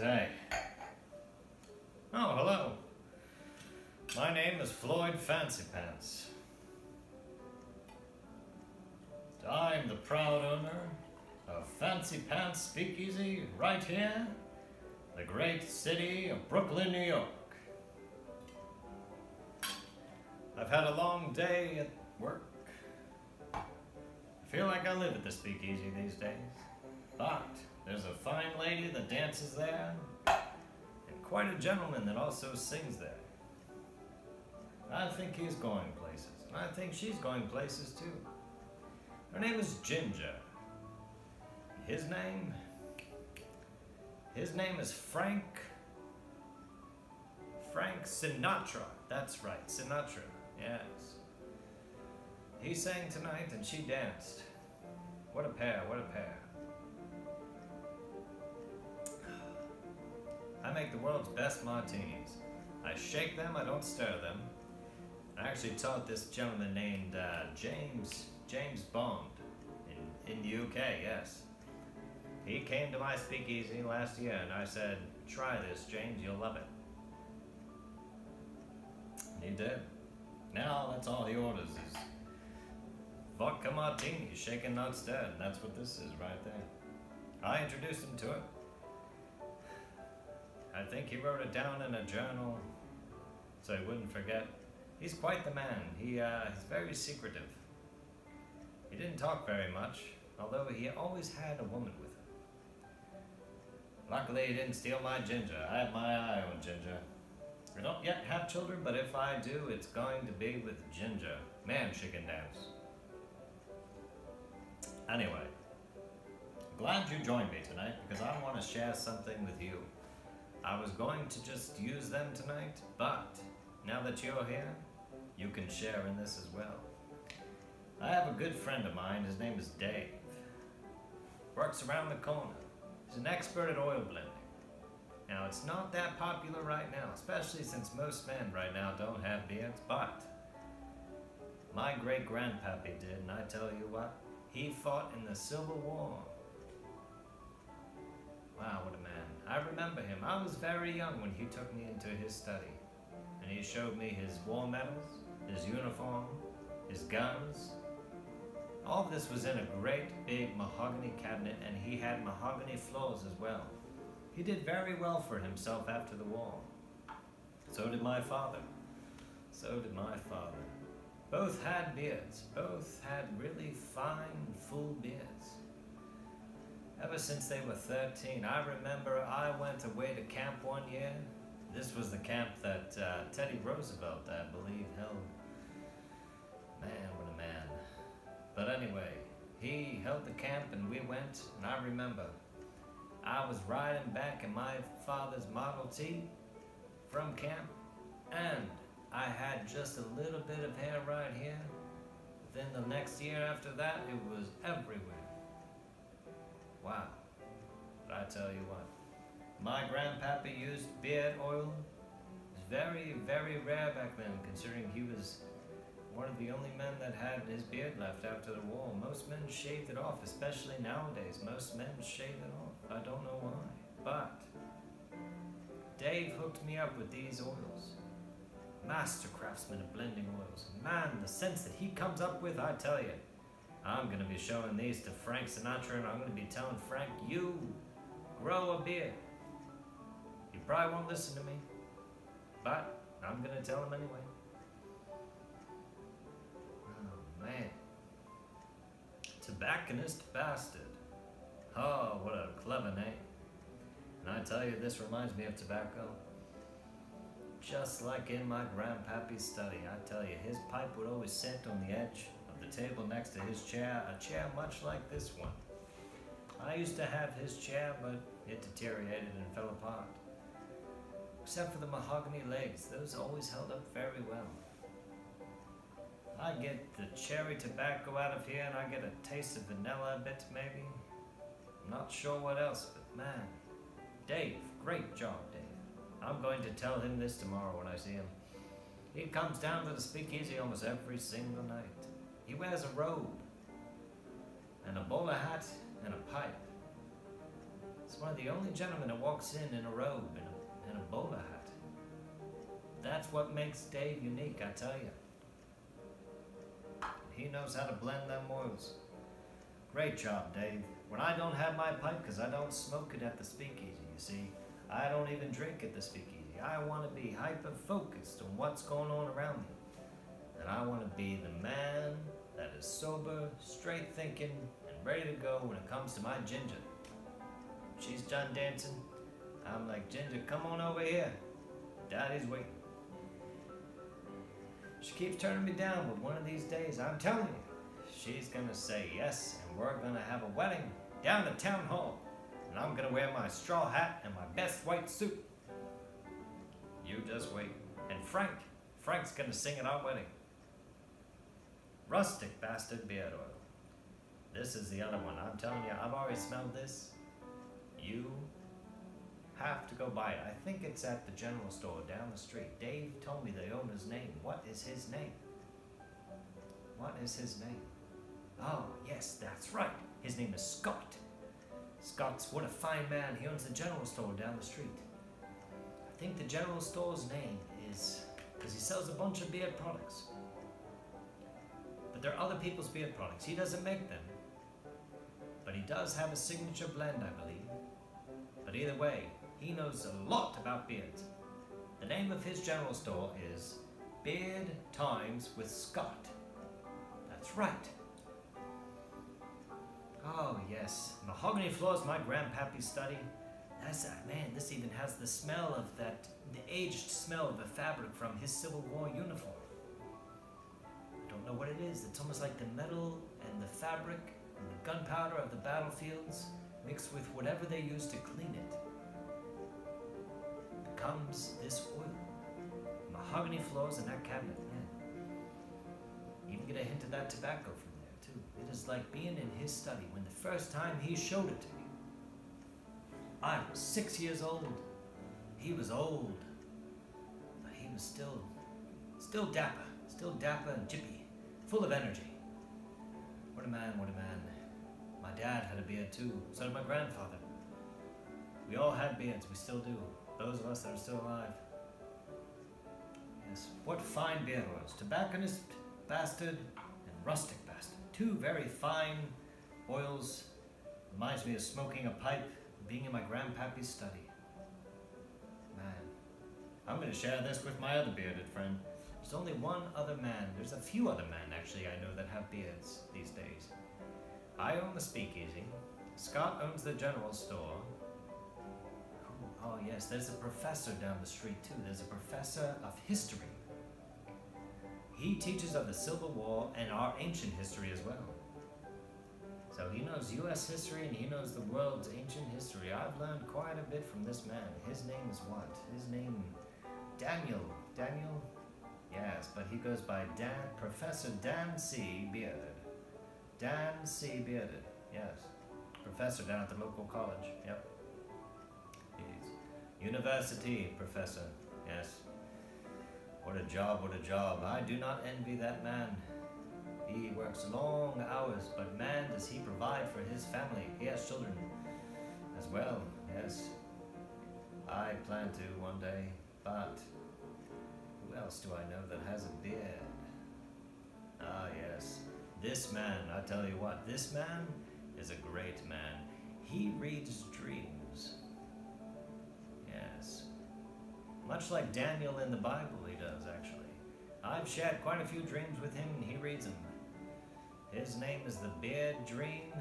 day. Oh, hello. My name is Floyd Fancypants. I'm the proud owner of Fancypants Speakeasy right here, the great city of Brooklyn, New York. I've had a long day at work. I feel like I live at the Speakeasy these days, but there's a fine lady that dances there, and quite a gentleman that also sings there. I think he's going places, and I think she's going places too. Her name is Ginger. His name is Frank Sinatra. That's right, Sinatra, yes. He sang tonight and she danced. What a pair, what a pair. I make the world's best martinis. I shake them, I don't stir them. I actually taught this gentleman named James Bond in the UK, yes. He came to my speakeasy last year and I said, try this, James, you'll love it. And he did. Now that's all he orders is vodka martini, shaken not stirred, and that's what this is right there. I introduced him to it. I think he wrote it down in a journal so he wouldn't forget. He's quite the man. He's very secretive. He didn't talk very much, although he always had a woman with him. Luckily he didn't steal my Ginger. I have my eye on Ginger. I don't yet have children, but if I do, it's going to be with Ginger. Man, she can dance. Anyway, glad you joined me tonight because I want to share something with you. I was going to just use them tonight, but now that you're here, you can share in this as well. I have a good friend of mine, his name is Dave. Works around the corner. He's an expert at oil blending. Now, it's not that popular right now, especially since most men right now don't have beards, but my great-grandpappy did, and I tell you what, he fought in the Civil War. Wow, what a man. I remember him. I was very young when he took me into his study, and he showed me his war medals, his uniform, his guns. All of this was in a great big mahogany cabinet, and he had mahogany floors as well. He did very well for himself after the war. So did my father. So did my father. Both had beards. Both had really fine, full beards. Ever since they were 13. I remember I went away to camp one year. This was the camp that Teddy Roosevelt, I believe, held. Man, what a man. But anyway, he held the camp and we went, and I remember I was riding back in my father's Model T from camp, and I had just a little bit of hair right here. Then the next year after that, it was everywhere. Wow. But I tell you what, my grandpappy used beard oil. It was very, very rare back then, considering he was one of the only men that had his beard left after the war. Most men shaved it off, especially nowadays. Most men shave it off. I don't know why. But Dave hooked me up with these oils. Master craftsman of blending oils. Man, the sense that he comes up with, I tell you. I'm going to be showing these to Frank Sinatra, and I'm going to be telling Frank, you grow a beard. He probably won't listen to me, but I'm going to tell him anyway. Oh, man. Tobacconist bastard. Oh, what a clever name. And I tell you, this reminds me of tobacco. Just like in my grandpappy's study, I tell you, his pipe would always sit on the edge of the table next to his chair, a chair much like this one. I used to have his chair, but it deteriorated and fell apart. Except for the mahogany legs, those always held up very well. I get the cherry tobacco out of here, and I get a taste of vanilla a bit, maybe. I'm not sure what else, but man, Dave, great job, Dave. I'm going to tell him this tomorrow when I see him. He comes down to the speakeasy almost every single night. He wears a robe and a bowler hat and a pipe. He's one of the only gentlemen that walks in a robe and a bowler hat. That's what makes Dave unique, I tell you. He knows how to blend them oils. Great job, Dave. When I don't have my pipe, because I don't smoke it at the speakeasy, you see, I don't even drink at the speakeasy. I want to be hyper-focused on what's going on around me. And I want to be the man that is sober, straight-thinking, and ready to go when it comes to my Ginger. She's done dancing. I'm like, Ginger, come on over here. Daddy's waiting. She keeps turning me down, but one of these days, I'm telling you, she's gonna say yes, and we're gonna have a wedding down at town hall. And I'm gonna wear my straw hat and my best white suit. You just wait. And Frank's gonna sing at our wedding. Rustic bastard beard oil. This is the other one. I'm telling you, I've already smelled this. You have to go buy it. I think it's at the general store down the street. Dave told me the owner's name. What is his name? What is his name? Oh, yes, that's right. His name is Scott. Scott's what a fine man. He owns the general store down the street. I think the general store's name is, because he sells a bunch of beard products. But they're other people's beard products. He doesn't make them. But he does have a signature blend, I believe. But either way, he knows a lot about beards. The name of his general store is Beard Times with Scott. That's right. Oh yes, mahogany floors, my grandpappy's study. That's man, this even has the smell of the aged smell of the fabric from his Civil War uniform. I don't know what it is. It's almost like the metal and the fabric and the gunpowder of the battlefields mixed with whatever they use to clean it. Becomes this oil. Mahogany floors in that cabinet, yeah. Even get a hint of that tobacco from there, too. It is like being in his study when the first time he showed it to me. I was 6 years old. He was old. But he was still dapper and jippy, full of energy. What a man, what a man. My dad had a beard too, so did my grandfather. We all had beards, we still do. Those of us that are still alive. Yes, what fine beard oils. Tobacconist bastard and rustic bastard. Two very fine oils. Reminds me of smoking a pipe, being in my grandpappy's study. Man, I'm going to share this with my other bearded friend. There's only one other man. There's a few other men, actually, I know that have beards these days. I own the speakeasy. Scott owns the general store. Oh yes, there's a professor down the street too. There's a professor of history. He teaches of the Civil War and our ancient history as well. So he knows U.S. history and he knows the world's ancient history. I've learned quite a bit from this man. His name is what? His name, Daniel. Daniel? Yes, but he goes by Professor Dan C. Bearded. Dan C. Bearded, yes. Professor down at the local college, yep. He's university professor, yes. What a job, what a job. I do not envy that man. He works long hours, but man, does he provide for his family. He has children as well, yes. I plan to one day, but who else do I know that has a beard? Ah, yes. This man, I tell you what, this man is a great man. He reads dreams. Yes. Much like Daniel in the Bible, he does, actually. I've shared quite a few dreams with him, and he reads them. His name is the Beard Dream.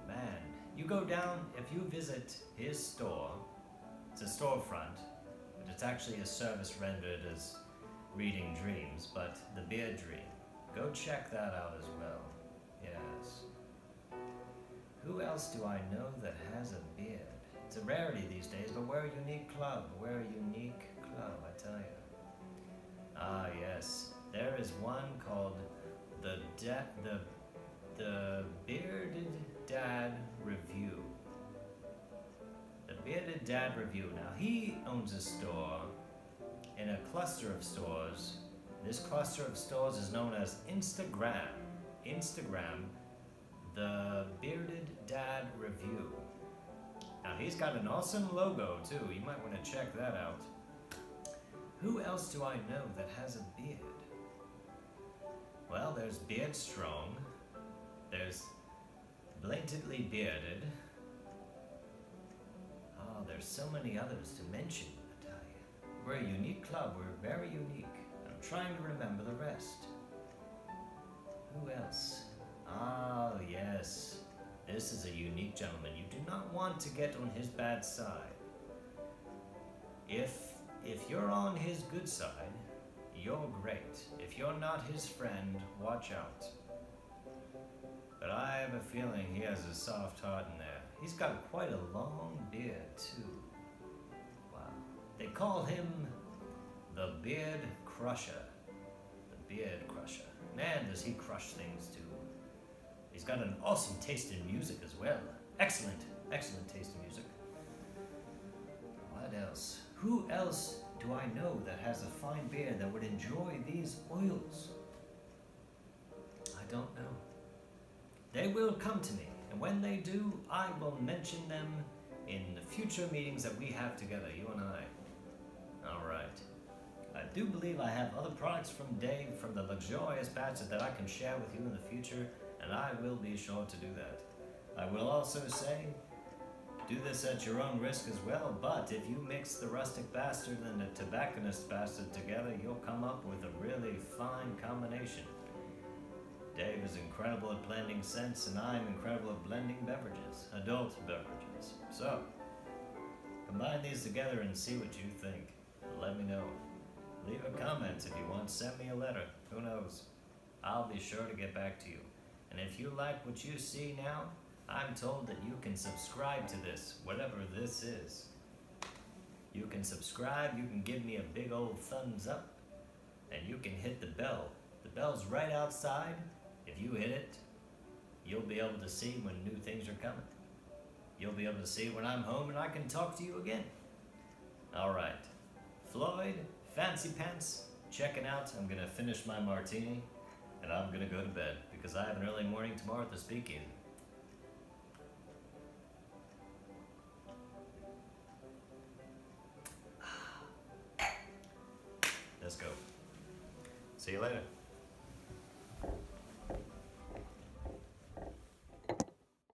Man, you go down, if you visit his store, it's a storefront, but it's actually a service rendered as reading dreams, but the Beard Dream. Go check that out as well. Yes. Who else do I know that has a beard? It's a rarity these days, but we're a unique club. We're a unique club, I tell you. Ah, yes. There is one called the Bearded Dad Review. The Bearded Dad Review. Now, he owns a store in a cluster of stores. This cluster of stores is known as Instagram, the Bearded Dad Review. Now he's got an awesome logo too. You might want to check that out. Who else do I know that has a beard? Well, there's Beard Strong. There's Blatantly Bearded. Oh, there's so many others to mention, I tell you. We're a unique club. We're very unique. I'm trying to remember the rest. Who else? Ah, yes. This is a unique gentleman. You do not want to get on his bad side. If you're on his good side, you're great. If you're not his friend, watch out. But I have a feeling he has a soft heart in there. He's got quite a long beard, too. Wow. They call him the Beard Crusher. The Beard Crusher. Man, does he crush things, too. He's got an awesome taste in music as well. Excellent, excellent taste in music. What else? Who else do I know that has a fine beard that would enjoy these oils? I don't know. They will come to me, and when they do, I will mention them in the future meetings that we have together, you and I. All right. I do believe I have other products from Dave from the Luxurious Bastard that I can share with you in the future, and I will be sure to do that. I will also say, do this at your own risk as well, but if you mix the Rustic Bastard and the Tobacconist Bastard together, you'll come up with a really fine combination. Dave is incredible at blending scents, and I'm incredible at blending beverages, adult beverages. So, combine these together and see what you think. Let me know. Leave a comment if you want, send me a letter, who knows. I'll be sure to get back to you. And if you like what you see now, I'm told that you can subscribe to this, whatever this is. You can subscribe, you can give me a big old thumbs up, and you can hit the bell. The bell's right outside. If you hit it, you'll be able to see when new things are coming. You'll be able to see when I'm home and I can talk to you again. All right. Floyd, Fancypants, checking out. I'm going to finish my martini, and I'm going to go to bed because I have an early morning tomorrow at the speakeasy. Let's go. See you later.